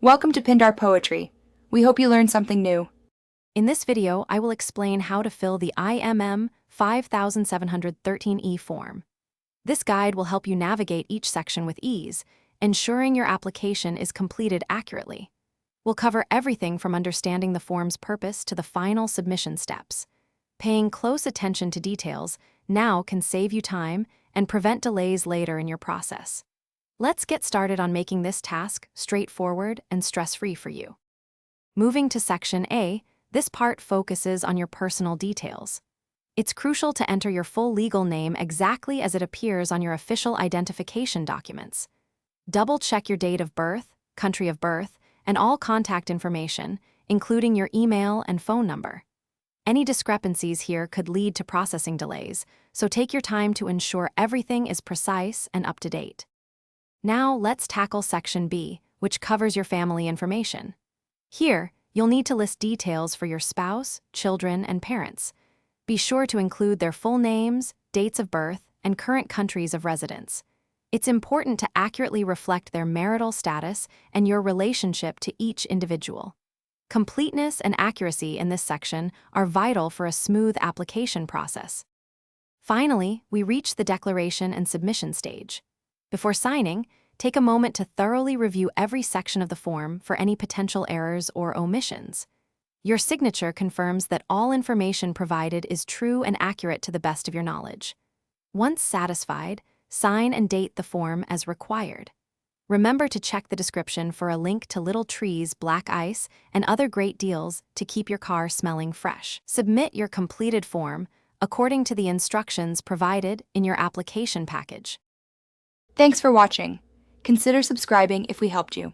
Welcome to Pindar Poetry. We hope you learned something new. In this video, I will explain how to fill the Imm5713E form. This guide will help you navigate each section with ease, ensuring your application is completed accurately. We'll cover everything from understanding the form's purpose to the final submission steps. Paying close attention to details now can save you time and prevent delays later in your process. Let's get started on making this task straightforward and stress-free for you. Moving to Section A, this part focuses on your personal details. It's crucial to enter your full legal name exactly as it appears on your official identification documents. Double-check your date of birth, country of birth, and all contact information, including your email and phone number. Any discrepancies here could lead to processing delays, so take your time to ensure everything is precise and up to date. Now let's tackle Section B, which covers your family information. Here, you'll need to list details for your spouse, children, and parents. Be sure to include their full names, dates of birth, and current countries of residence. It's important to accurately reflect their marital status and your relationship to each individual. Completeness and accuracy in this section are vital for a smooth application process. Finally, we reach the declaration and submission stage. Before signing, take a moment to thoroughly review every section of the form for any potential errors or omissions. Your signature confirms that all information provided is true and accurate to the best of your knowledge. Once satisfied, sign and date the form as required. Remember to check the description for a link to Little Trees Black Ice and other great deals to keep your car smelling fresh. Submit your completed form according to the instructions provided in your application package. Thanks for watching. Consider subscribing if we helped you.